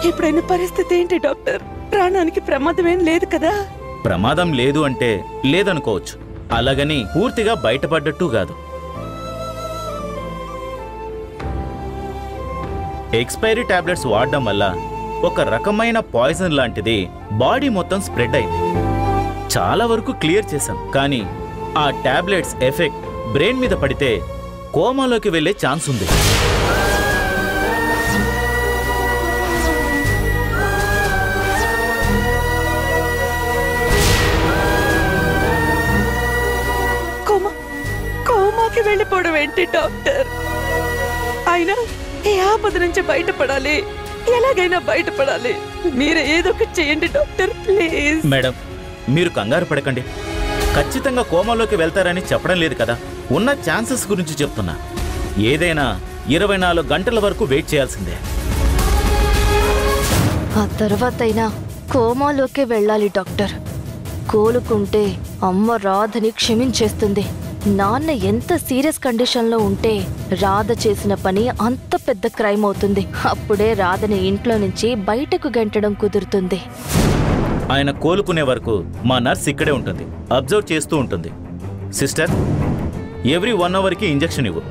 ఇప్పుడైన పరిస్థితి ఏంటి డాక్టర్? ప్రాణానికి ప్రమాదం ఏం లేదు కదా? ప్రమాదం లేదు అంటే లేదనుకోవచ్చు, అలాగని పూర్తిగా బయటపడ్డట్టు కాదు. ఎక్స్పైరీ టాబ్లెట్స్ వాడడం వల్ల ఒక రకమైన పాయిజన్ లాంటిది బాడీ మొత్తం స్ప్రెడ్ అయింది. చాలా వరకు క్లియర్ చేశాం, కానీ ఆ టాబ్లెట్స్ ఎఫెక్ట్ బ్రెయిన్ మీద పడితే కోమాలోకి వెళ్ళే ఛాన్స్ ఉంది. కోమాకి వెళ్ళిపోవడం ఏంటి డాక్టర్? అయినా ఈ ఆపద నుంచి బయటపడాలి, ఎలాగైనా బయటపడాలి. మీరు ఏదో ఒకటి చేయండి డాక్టర్, ప్లీజ్. మేడం, మీరు కంగారు పడకండి. ఖచ్చితంగా కోమాలోకి వెళ్తారని చెప్పడం లేదు కదా, ఉన్న ఛాన్సెస్ గురించి చెప్తున్నా. ఏదైనా 24 గంటల వరకు వెయిట్ చేయాల్సిందే. ఆ తర్వాతైనా కోమాలోకే వెళ్ళాలి డాక్టర్. కోలుకుంటే అమ్మ రాధని క్షమించేస్తుంది. నాన్న ఎంత సీరియస్ కండిషన్లో ఉంటే రాధ చేసిన పని అంత పెద్ద క్రైమ్ అవుతుంది. అప్పుడే రాధని ఇంట్లో నుంచి బయటకు గెంటడం కుదురుతుంది. ఆయన కోలుకునే వరకు మా నర్స్ ఇక్కడే ఉంటుంది, అబ్జర్వ్ చేస్తూ ఉంటుంది. సిస్టర్, ఎవ్రీ 1 అవర్కి ఇంజెక్షన్ ఇవ్వు,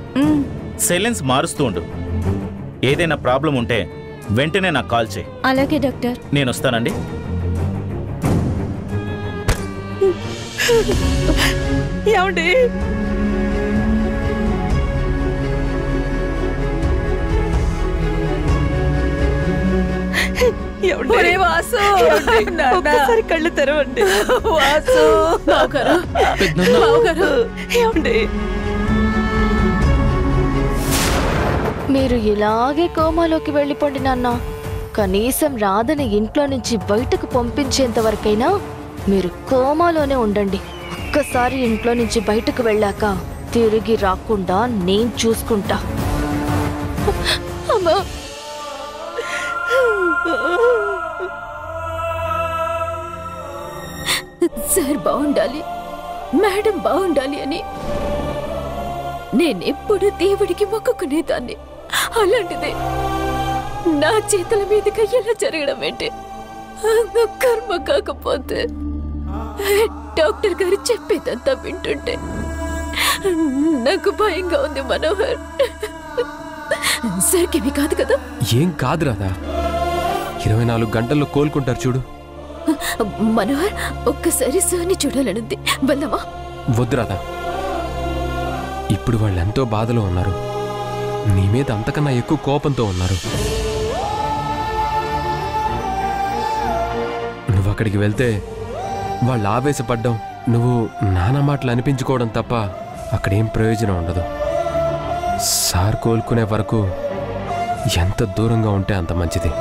సెలెన్స్ మారుస్తూ ఉండు. ఏదైనా ప్రాబ్లం ఉంటే వెంటనే నాకు కాల్ చేయి. అలాగే డాక్టర్. నేను వస్తానండి. ఏమండి? ఒక్కసారి కళ్ళు తెరవండి. ఏమండి? మీరు ఇలాగే కోమాలోకి వెళ్ళిపోండి నాన్న. కనీసం రాధని ఇంట్లో నుంచి బయటకు పంపించేంత వరకైనా మీరు కోమాలోనే ఉండండి. ఒక్కసారి ఇంట్లో నుంచి బయటకు వెళ్ళాక తిరిగి రాకుండా నేను చూసుకుంటా. అమ్మా, సార్ బాగుండాలి, మేడం బాగుండాలి అని నేనెప్పుడు దేవుడికి మొక్కుకునేదాన్ని. అలాంటిదే నా చేతుల మీదుగా ఎలా జరగడం ఏంటి? కర్మ కాకపోతే డాక్టర్ గారు చెప్పేదంతా వింటుంటే నాకు భయంగా ఉంది మనోహర్. సరికేమీ కాదు కదా? ఏం కాదు రాదా, 24 గంటల్లో కోలుకుంటారు చూడు. మనోహర్, ఒక్కసారి సార్ని చూడాలనుంది, వెళ్దామా? వద్దు రాదా, ఇప్పుడు వాళ్ళు ఎంతో బాధలో ఉన్నారు. నీ మీద అంతకన్నా ఎక్కువ కోపంతో ఉన్నారు. నువ్వు అక్కడికి వెళ్తే వాళ్ళు ఆవేశపడ్డం, నువ్వు నానా మాటలు అనిపించుకోవడం తప్ప అక్కడేం ప్రయోజనం ఉండదు. సార్ కోలుకునే వరకు ఎంత దూరంగా ఉంటే అంత మంచిది.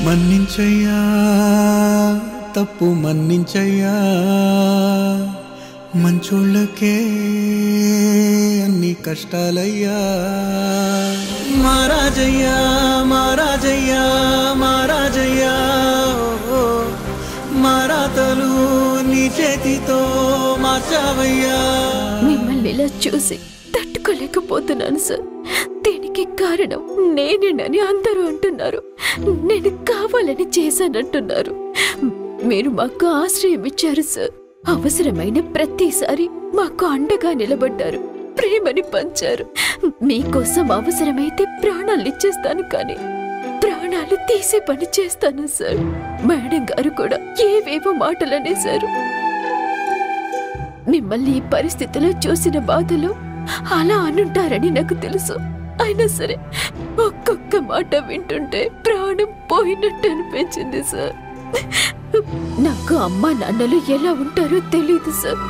మన్నించయ్యా, తప్పు మన్నించయ్యా, మంచోళ్ళకే అన్ని కష్టాలయ్యా. మహారాజయ్యా, మహారాజయ్యా, మహారాజయ్యా, మారాతలు నీ చేతితో మార్చావయ్యా. మిమ్మల్ని ఇలా చూసి తట్టుకోలేకపోతున్నాను సార్. దీనికి కారణం నేనేనని అందరూ అంటున్నారు. నేను కావాలని చేశానంటున్నారు. మీరు మాకు ఆశ్రయం ఇచ్చారు సార్. అవసరమైన ప్రతిసారి మాకు అండగా నిలబడ్డారు, ప్రేమని పంచారు. మీకోసం అవసరమైతే ప్రాణాలు ఇచ్చేస్తాను, కానీ ప్రాణాలు ప్రాణాలు తీసే పని చేస్తాను సార్. మేడం గారు కూడా ఏవేవో మాటలు అనేశారు. మిమ్మల్ని ఈ పరిస్థితిలో చూసిన బాధలో అలా అనుంటారని నాకు తెలుసు. అయినా సరే ఒక్కొక్క మాట వింటుంటే ప్రాణం పోయినట్టు అనిపించింది సార్. నాకు అమ్మా నాన్నలు ఎలా ఉంటారో తెలీదు సార్.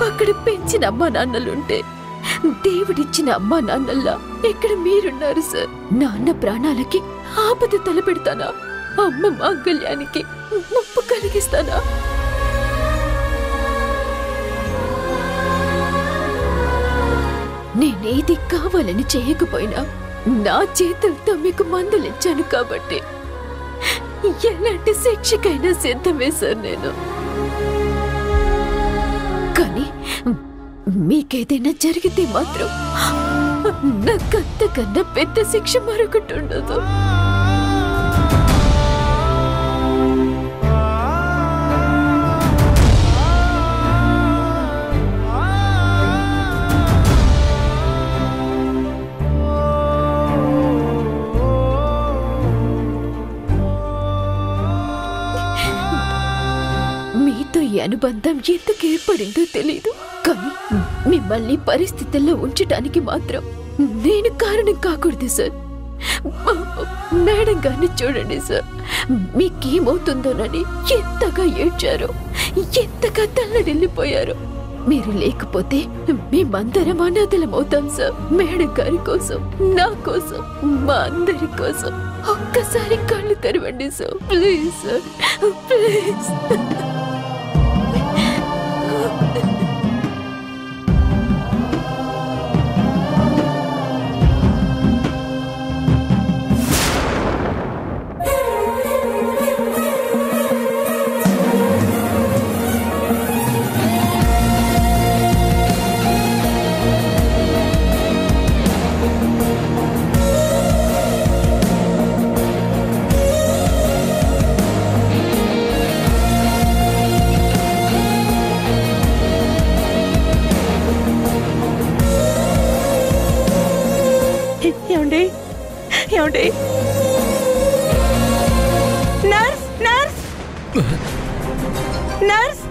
అక్కడ పెంచిన అమ్మా నాన్నలుంటే దేవుడిచ్చిన అమ్మా నాన్నల్లా ఇక్కడ మీరున్నారు సార్. నాన్న ప్రాణాలకి ఆపద తలపెడతానా? అమ్మ మాంగళ్యానికి ముప్పు కలిగిస్తానా? నేనేది కావాలని చేయకపోయినా నా చేతులతో మీకు మందులిచ్చాను కాబట్టి ఎలాంటి శిక్షకైనా సిద్ధమే సార్ నేను. కానీ మీకేదైనా జరిగితే మాత్రం నాకంతకన్నా పెద్ద శిక్ష మరొకటి ఉండదు. మీతో ఈ అనుబంధం ఎందుకు ఏర్పడిందో తెలీదు, కానీ మిమ్మల్ని పరిస్థితుల్లో ఉంచడానికి మాత్రం నేను కారణం కాకూడదు సార్. మేడం గారిని చూడండి సార్, మీకేమవుతుందోనని ఎంతగా ఏడ్చారో, ఎంతగా తల్లడిల్లిపోయారో. మీరు లేకపోతే మేమందరం అనాథలమవుతాం సార్. మేడం గారి కోసం, నా కోసం, మా అందరి కోసం ఒక్కసారి కళ్ళు తెరవండి సార్. Please sir, please. ఏమండి? Nurse, nurse, nurse,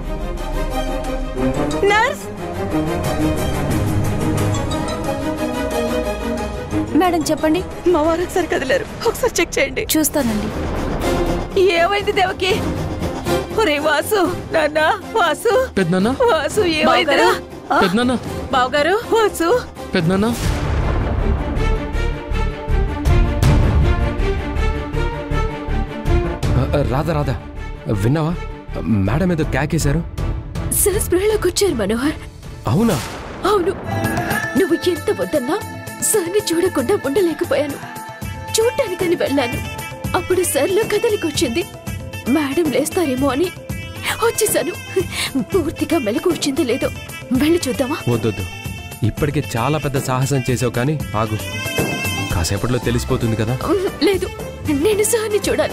nurse. Madam చెప్పండి. మా వారు ఒకసారి కదిలేరు, ఒకసారి చెక్ చేయండి. చూస్తానండి. ఏమైంది దేవకి? ఒరే వాసు, నాన్న వాసు, పెద్దనాన్న, వాసు ఏమైందిరా? పెద్దనాన్న, బావగారు, వాసు, పెద్దనాన్న. రాధా రాధా, విన్నావా? మేడం ఏదో క్యాకేశారు. సార్ స్ప్రేలోకి వచ్చారు మనోహర్. అవునా? అవును. నువ్వు ఎంత వద్దన్నా సార్ని చూడకుండా ఉండలేకపోయాను. చూడటానికని వెళ్ళాను. అప్పుడు సార్లో కదలికొచ్చింది. మేడం లేస్తారేమో అని వచ్చేసాను. పూర్తిగా మెలకు వచ్చిందో లేదో వెళ్ళి చూద్దామా? వద్దొద్దు, ఇప్పటికే చాలా పెద్ద సాహసం చేసావు, కానీ ఆగు, కాసేపట్లో తెలిసిపోతుంది కదా. లేదు, నేను సార్ని చూడాలి.